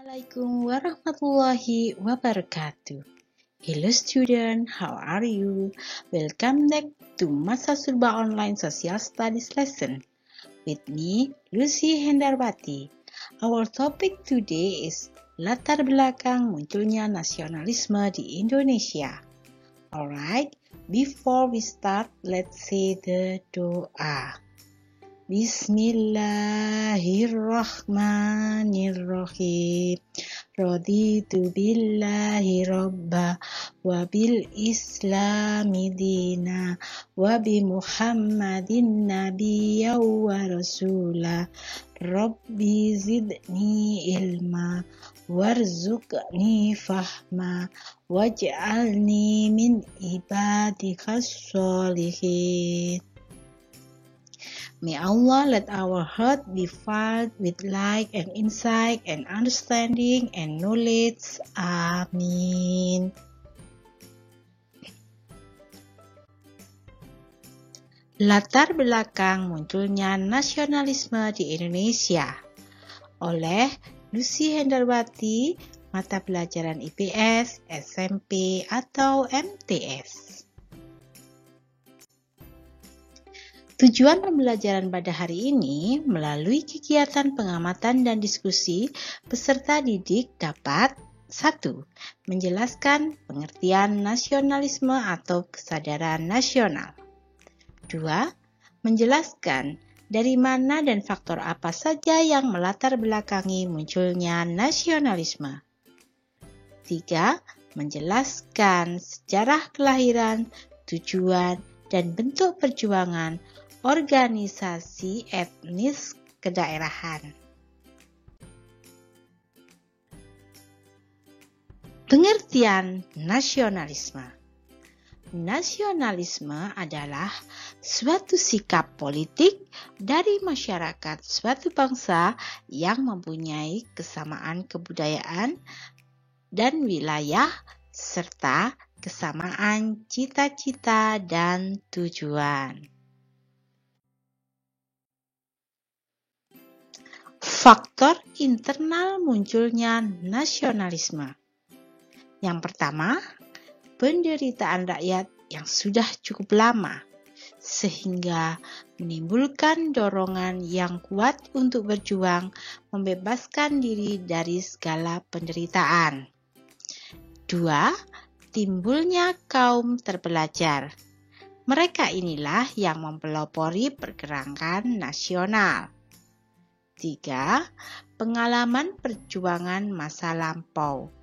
Assalamualaikum warahmatullahi wabarakatuh. Hello student, how are you? Welcome back to Masa Surba Online Social Studies lesson. With me, Lucy Hendarwati. Our topic today is latar belakang munculnya nasionalisme di Indonesia. Alright, before we start, let's say the doa. Bismillahirrahmanirrahim. Raditu billahi robba wa bil islami dina wa bi muhammadin nabiyya wa rasula. Rabbi zidni ilma warzuqni fahma waj'alni min ibadikas sholihin. May Allah let our heart be filled with light and insight and understanding and knowledge. Amin. Latar belakang munculnya nasionalisme di Indonesia oleh Lucy Hendarwati, mata pelajaran IPS, SMP, atau MTS. Tujuan pembelajaran pada hari ini melalui kegiatan pengamatan dan diskusi peserta didik dapat 1. Menjelaskan pengertian nasionalisme atau kesadaran nasional. 2. Menjelaskan dari mana dan faktor apa saja yang melatar belakangi munculnya nasionalisme. 3. Menjelaskan sejarah kelahiran, tujuan, dan bentuk perjuangan organisasi etnis kedaerahan. Pengertian nasionalisme. Nasionalisme adalah suatu sikap politik dari masyarakat suatu bangsa yang mempunyai kesamaan kebudayaan dan wilayah serta kesamaan cita-cita dan tujuan. Faktor internal munculnya nasionalisme. Yang pertama, penderitaan rakyat yang sudah cukup lama, sehingga menimbulkan dorongan yang kuat untuk berjuang membebaskan diri dari segala penderitaan. 2. Timbulnya kaum terpelajar. Mereka inilah yang mempelopori pergerakan nasional. 3. Pengalaman perjuangan masa lampau.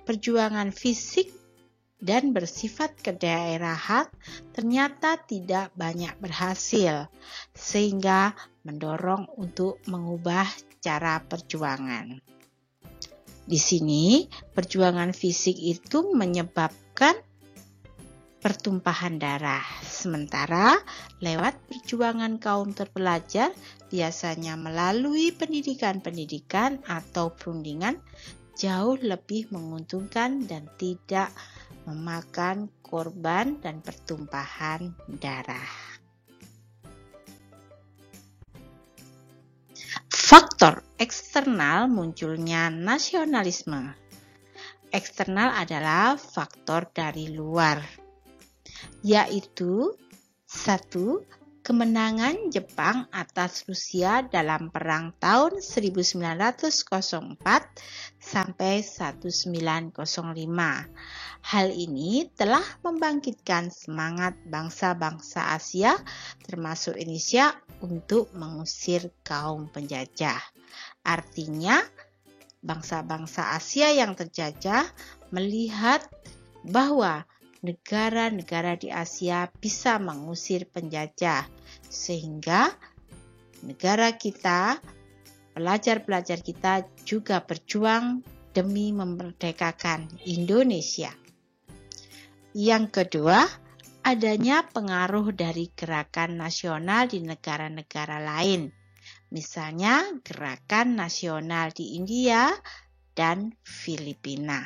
Perjuangan fisik dan bersifat kedaerahan ternyata tidak banyak berhasil, sehingga mendorong untuk mengubah cara perjuangan. Di sini, perjuangan fisik itu menyebabkan pertumpahan darah, sementara lewat perjuangan kaum terpelajar biasanya melalui pendidikan atau perundingan jauh lebih menguntungkan dan tidak memakan korban dan pertumpahan darah. Faktor eksternal munculnya nasionalisme. Eksternal adalah faktor dari luar, yaitu 1. Kemenangan Jepang atas Rusia dalam perang tahun 1904 sampai 1905. Hal ini telah membangkitkan semangat bangsa-bangsa Asia termasuk Indonesia untuk mengusir kaum penjajah. Artinya, bangsa-bangsa Asia yang terjajah melihat bahwa negara-negara di Asia bisa mengusir penjajah, sehingga negara kita, pelajar-pelajar kita juga berjuang demi memerdekakan Indonesia. Yang kedua, adanya pengaruh dari gerakan nasional di negara-negara lain, misalnya gerakan nasional di India dan Filipina.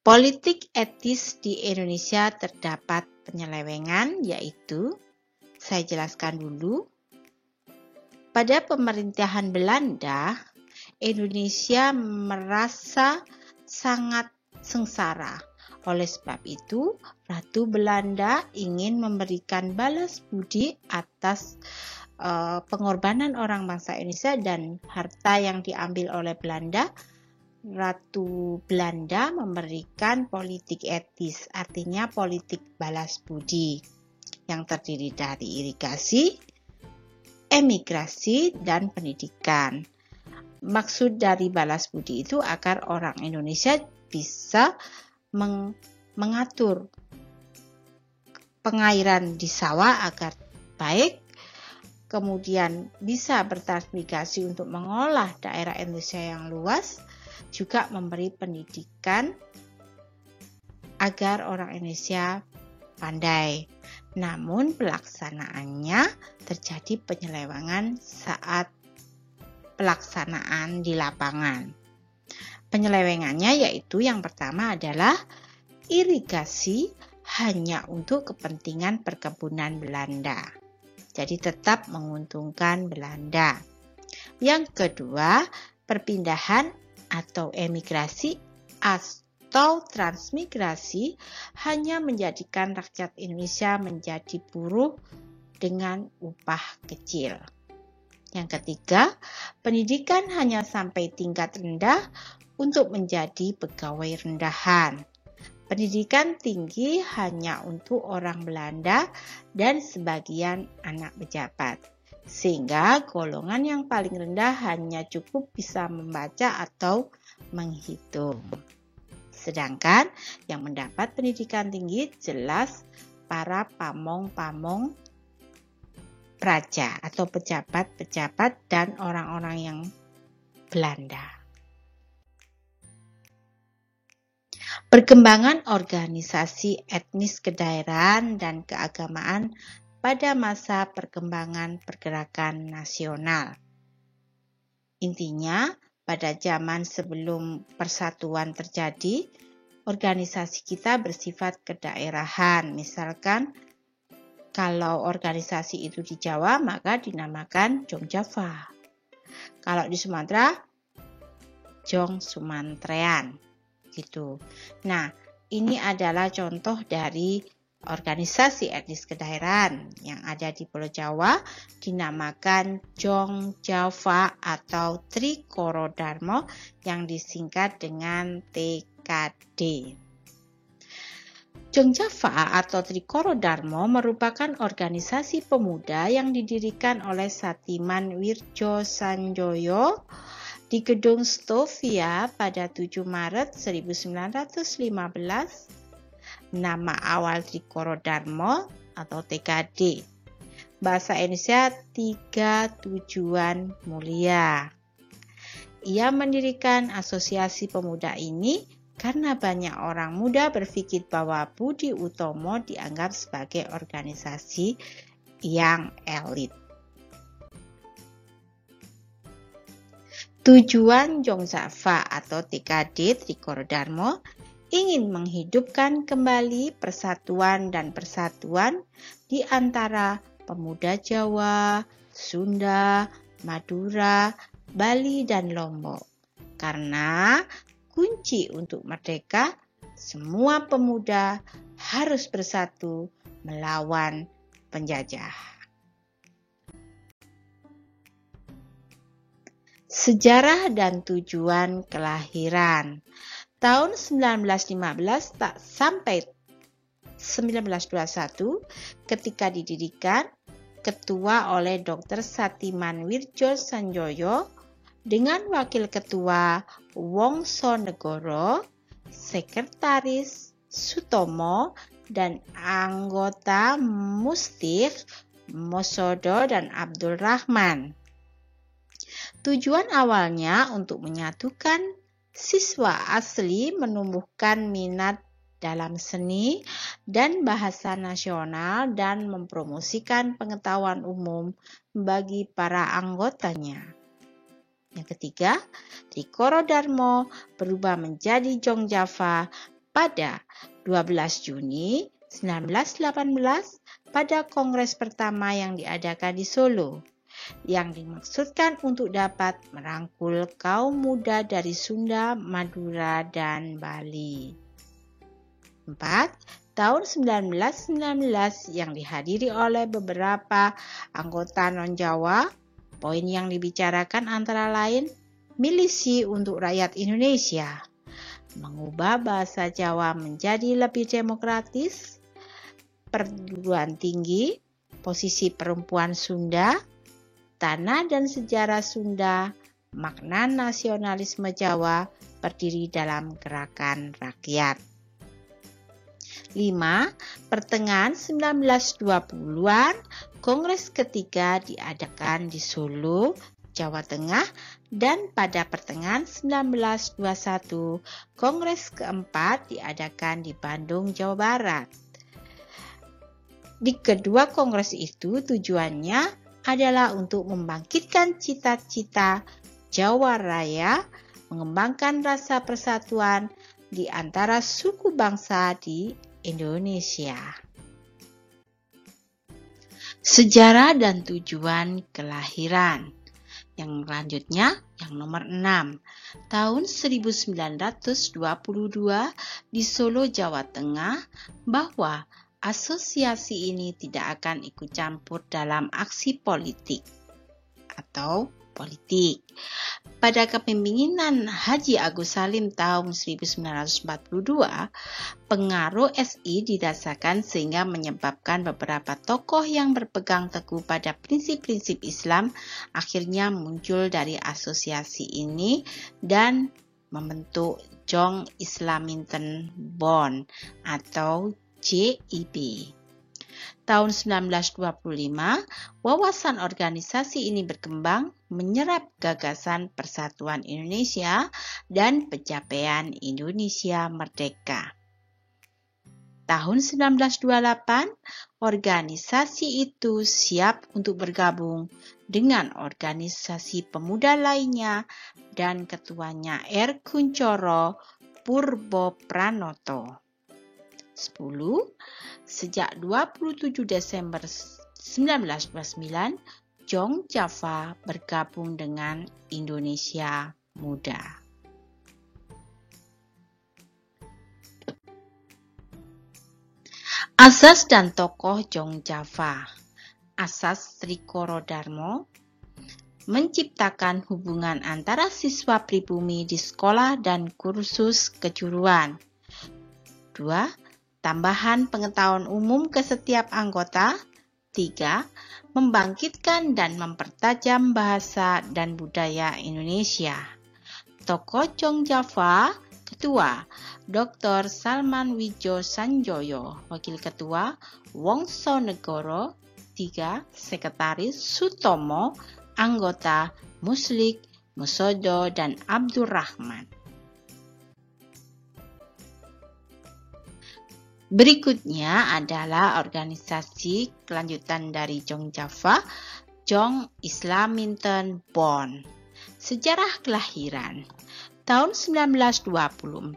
Politik etis di Indonesia terdapat penyelewengan, yaitu, saya jelaskan dulu, Pada pemerintahan Belanda, Indonesia merasa sangat sengsara. Oleh sebab itu, Ratu Belanda ingin memberikan balas budi atas pengorbanan orang bangsa Indonesia dan harta yang diambil oleh Belanda. Ratu Belanda memberikan politik etis, artinya politik balas budi, yang terdiri dari irigasi, emigrasi, dan pendidikan. Maksud dari balas budi itu agar orang Indonesia bisa mengatur pengairan di sawah agar baik, kemudian bisa bertransmigrasi untuk mengolah daerah Indonesia yang luas, juga memberi pendidikan agar orang Indonesia pandai. Namun pelaksanaannya terjadi penyelewengan saat pelaksanaan di lapangan. Penyelewengannya yaitu yang pertama adalah irigasi hanya untuk kepentingan perkebunan Belanda. Jadi tetap menguntungkan Belanda. Yang kedua, perpindahan atau emigrasi atau transmigrasi hanya menjadikan rakyat Indonesia menjadi buruh dengan upah kecil. Yang ketiga, pendidikan hanya sampai tingkat rendah untuk menjadi pegawai rendahan. Pendidikan tinggi hanya untuk orang Belanda dan sebagian anak pejabat, sehingga golongan yang paling rendah hanya cukup bisa membaca atau menghitung. Sedangkan yang mendapat pendidikan tinggi jelas para pamong-pamong praja atau pejabat-pejabat dan orang-orang yang Belanda. Perkembangan organisasi etnis kedaerahan dan keagamaan pada masa perkembangan pergerakan nasional. Intinya, pada zaman sebelum persatuan terjadi, organisasi kita bersifat kedaerahan. Misalkan, kalau organisasi itu di Jawa, maka dinamakan Jong Java. Kalau di Sumatera, Jong Sumantrean. Gitu. Nah, ini adalah contoh dari organisasi etnis kedaerahan yang ada di Pulau Jawa, dinamakan Jong Java atau Trikoro Darmo yang disingkat dengan TKD. Jong Java atau Trikoro Darmo merupakan organisasi pemuda yang didirikan oleh Satiman Wirjo Sanjoyo di Gedung Stovia pada 7 Maret 1915. Nama awal Trikoro Darmo atau TKD. Bahasa Indonesia Tiga Tujuan Mulia. Ia mendirikan asosiasi pemuda ini karena banyak orang muda berpikir bahwa Budi Utomo dianggap sebagai organisasi yang elit. Tujuan Jong Java atau TKD Trikoro Darmo ingin menghidupkan kembali persatuan dan persatuan di antara pemuda Jawa, Sunda, Madura, Bali, dan Lombok. Karena kunci untuk merdeka, semua pemuda harus bersatu melawan penjajah. Sejarah dan tujuan kelahiran. Tahun 1915 sampai 1921 ketika didirikan ketua oleh Dr. Satiman Wirjo Sanjoyo dengan wakil ketua Wongso Negoro, sekretaris Sutomo, dan anggota Mustik Mosodo dan Abdul Rahman. Tujuan awalnya untuk menyatukan siswa asli, menumbuhkan minat dalam seni dan bahasa nasional, dan mempromosikan pengetahuan umum bagi para anggotanya. Yang ketiga, Trikoro Darmo berubah menjadi Jong Java pada 12 Juni 1918 pada kongres pertama yang diadakan di Solo. yang dimaksudkan untuk dapat merangkul kaum muda dari Sunda, Madura, dan Bali. 4. Tahun 1919 yang dihadiri oleh beberapa anggota non-Jawa. Poin yang dibicarakan antara lain milisi untuk rakyat Indonesia, mengubah bahasa Jawa menjadi lebih demokratis, perguruan tinggi, posisi perempuan Sunda, tanah dan sejarah Sunda, makna nasionalisme Jawa, berdiri dalam gerakan rakyat. 5. Pertengahan 1920-an, Kongres ketiga diadakan di Solo, Jawa Tengah, dan pada pertengahan 1921, Kongres keempat diadakan di Bandung, Jawa Barat. Di kedua kongres itu tujuannya adalah untuk membangkitkan cita-cita Jawa Raya, mengembangkan rasa persatuan di antara suku bangsa di Indonesia. Sejarah dan tujuan kelahiran. Yang selanjutnya, yang nomor 6. Tahun 1922 di Solo, Jawa Tengah, bahwa asosiasi ini tidak akan ikut campur dalam aksi politik atau politik. Pada kepemimpinan Haji Agus Salim tahun 1942, pengaruh SI dirasakan sehingga menyebabkan beberapa tokoh yang berpegang teguh pada prinsip-prinsip Islam akhirnya muncul dari asosiasi ini dan membentuk Jong Islamisme Bond atau JIB. Tahun 1925, wawasan organisasi ini berkembang menyerap gagasan Persatuan Indonesia dan pencapaian Indonesia merdeka. Tahun 1928, organisasi itu siap untuk bergabung dengan organisasi pemuda lainnya dan ketuanya R. Kunchoro Purbo Pranoto. 10. Sejak 27 Desember 1929, Jong Java bergabung dengan Indonesia Muda. Asas dan tokoh Jong Java. Asas Sri Koro Darmo menciptakan hubungan antara siswa pribumi di sekolah dan kursus kejuruan. 2. Tambahan pengetahuan umum ke setiap anggota. 3. Membangkitkan dan mempertajam bahasa dan budaya Indonesia. Tokoh Jong Java. Ketua Dr. Salman Wijo Sanjoyo. Wakil Ketua Wongso Negoro. 3. Sekretaris Sutomo. Anggota Muslik, Musodo, dan Abdurrahman. Berikutnya adalah organisasi kelanjutan dari Jong Java, Jong Islamisme Bond. Sejarah kelahiran. Tahun 1924,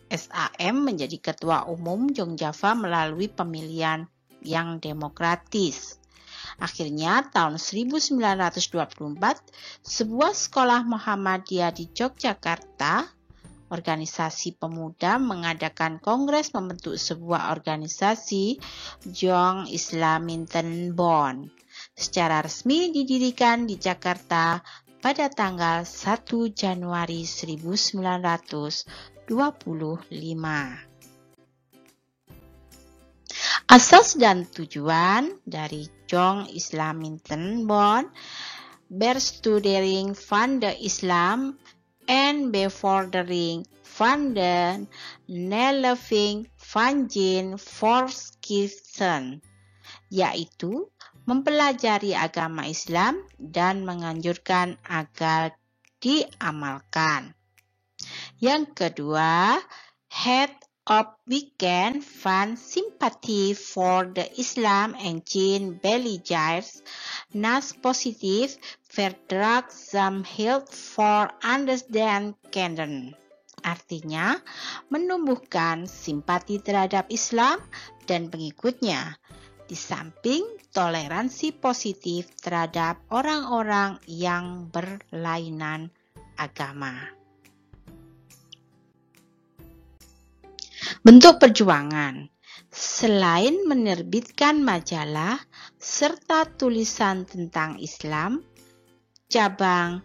SAM menjadi ketua umum Jong Java melalui pemilihan yang demokratis. Akhirnya tahun 1924, sebuah sekolah Muhammadiyah di Yogyakarta, organisasi pemuda mengadakan kongres membentuk sebuah organisasi Jong Islamisme Bond. Secara resmi didirikan di Jakarta pada tanggal 1 Januari 1925. Asas dan tujuan dari Jong Islamisme Bond: berstudering van de Islam en bevordering van de naleving van Jin Volkskristen, yaitu mempelajari agama Islam dan menganjurkan agar diamalkan. Yang kedua, het opwekken van sympathie voor de Islam en Jin belijers nas positief verdraagzaamheid voor understanding. Artinya, menumbuhkan simpati terhadap Islam dan pengikutnya di samping toleransi positif terhadap orang-orang yang berlainan agama. Bentuk perjuangan. Selain menerbitkan majalah serta tulisan tentang Islam, cabang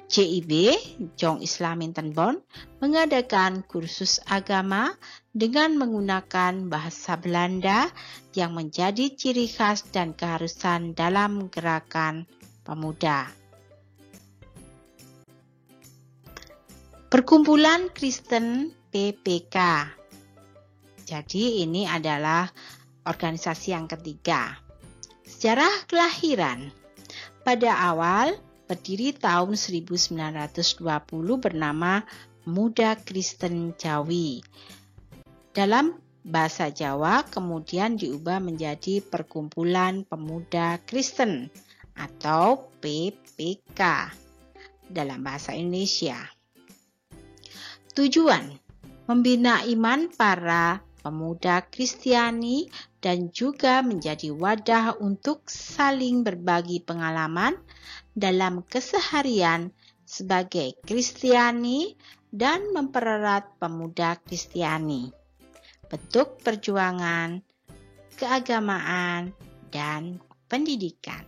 JIB, Jong Islam Internbond, mengadakan kursus agama dengan menggunakan bahasa Belanda yang menjadi ciri khas dan keharusan dalam gerakan pemuda. Perkumpulan Kristen PPK. Jadi ini adalah organisasi yang ketiga. Sejarah kelahiran. Pada awal berdiri tahun 1920 bernama Muda Kristen Jawi. Dalam bahasa Jawa kemudian diubah menjadi Perkumpulan Pemuda Kristen atau PPK dalam bahasa Indonesia. Tujuan: membina iman para pemuda Kristiani dan juga menjadi wadah untuk saling berbagi pengalaman dalam keseharian sebagai Kristiani dan mempererat pemuda Kristiani. Bentuk perjuangan, keagamaan, dan pendidikan.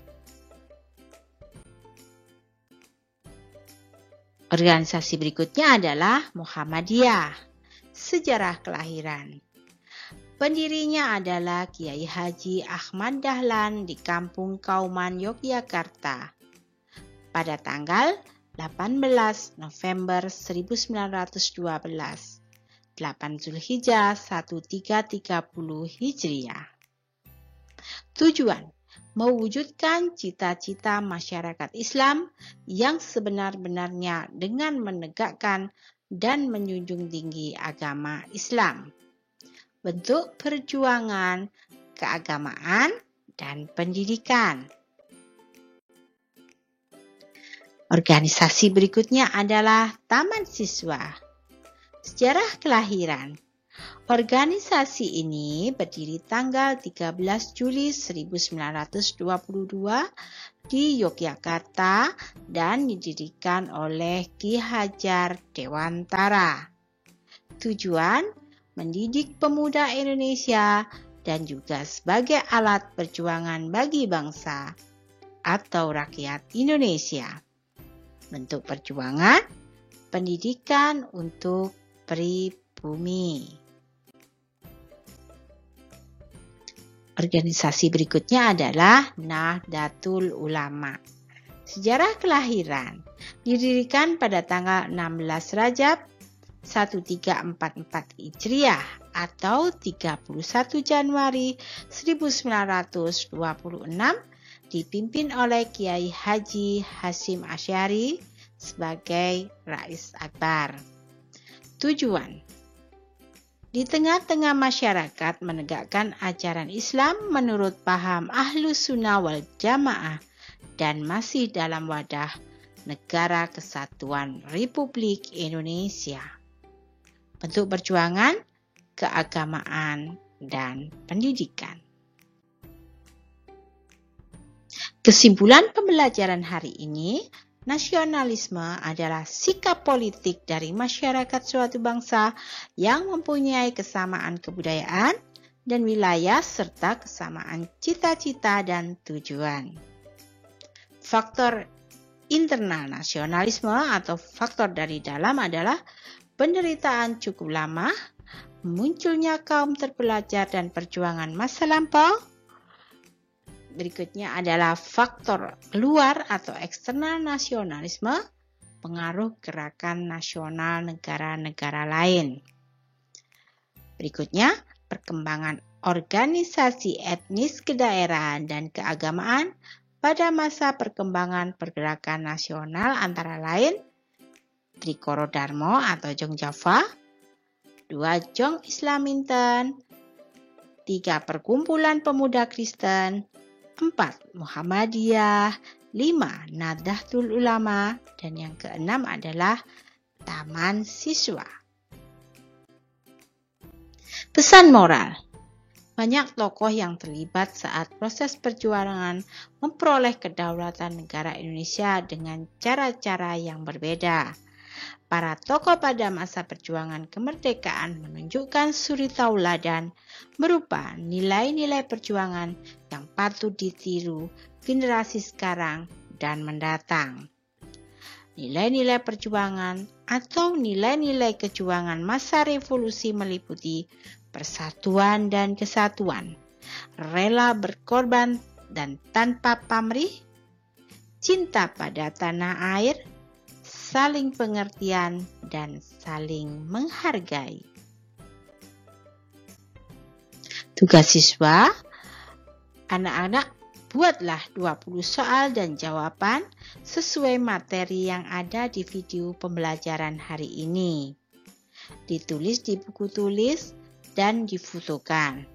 Organisasi berikutnya adalah Muhammadiyah. Sejarah kelahiran. Pendirinya adalah Kiai Haji Ahmad Dahlan di Kampung Kauman, Yogyakarta. Pada tanggal 18 November 1912, 8 Zulhijjah 1330 Hijriah. Tujuan: mewujudkan cita-cita masyarakat Islam yang sebenar-benarnya dengan menegakkan dan menjunjung tinggi agama Islam. Bentuk perjuangan, keagamaan, dan pendidikan. Organisasi berikutnya adalah Taman Siswa. Sejarah kelahiran. Organisasi ini berdiri tanggal 13 Juli 1922 di Yogyakarta dan didirikan oleh Ki Hajar Dewantara. Tujuan: mendidik pemuda Indonesia dan juga sebagai alat perjuangan bagi bangsa atau rakyat Indonesia. Bentuk perjuangan, pendidikan untuk pribumi. Organisasi berikutnya adalah Nahdlatul Ulama. Sejarah kelahiran. Didirikan pada tanggal 16 Rajab 1344 Hijriah atau 31 Januari 1926, dipimpin oleh Kiai Haji Hasyim Asy'ari sebagai Rais Akbar. Tujuan: di tengah-tengah masyarakat menegakkan ajaran Islam menurut paham Ahlus Sunnah wal Jamaah dan masih dalam wadah Negara Kesatuan Republik Indonesia. Bentuk perjuangan, keagamaan, dan pendidikan. Kesimpulan pembelajaran hari ini, nasionalisme adalah sikap politik dari masyarakat suatu bangsa yang mempunyai kesamaan kebudayaan dan wilayah serta kesamaan cita-cita dan tujuan. Faktor internal nasionalisme atau faktor dari dalam adalah penderitaan cukup lama, munculnya kaum terpelajar dan perjuangan masa lampau. Berikutnya adalah faktor luar atau eksternal nasionalisme, pengaruh gerakan nasional negara-negara lain. Berikutnya, perkembangan organisasi etnis kedaerahan dan keagamaan pada masa perkembangan pergerakan nasional antara lain Trikoro Darmo atau Jong Java, 2 Jong Islam Intern, 3 Perkumpulan Pemuda Kristen, 4 Muhammadiyah, 5 Nahdlatul Ulama, dan yang keenam adalah Taman Siswa. Pesan moral. Banyak tokoh yang terlibat saat proses perjuangan memperoleh kedaulatan negara Indonesia dengan cara-cara yang berbeda. Para tokoh pada masa perjuangan kemerdekaan menunjukkan suri tauladan berupa nilai-nilai perjuangan yang patut ditiru generasi sekarang dan mendatang. Nilai-nilai perjuangan atau nilai-nilai kejuangan masa revolusi meliputi persatuan dan kesatuan, rela berkorban dan tanpa pamrih, cinta pada tanah air, saling pengertian, dan saling menghargai. Tugas siswa, anak-anak buatlah 20 soal dan jawaban sesuai materi yang ada di video pembelajaran hari ini. Ditulis di buku tulis dan difotokan.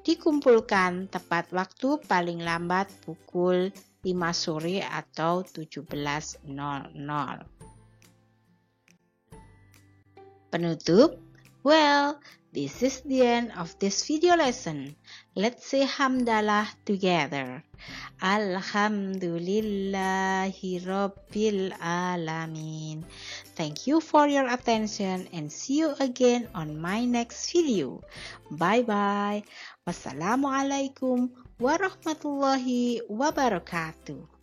Dikumpulkan tepat waktu paling lambat pukul 5 sore atau 17.00. Penutup, well, this is the end of this video lesson. Let's say hamdalah together. Alhamdulillahi Rabbil Alamin. Thank you for your attention and see you again on my next video. Bye-bye. Wassalamualaikum warahmatullahi wabarakatuh.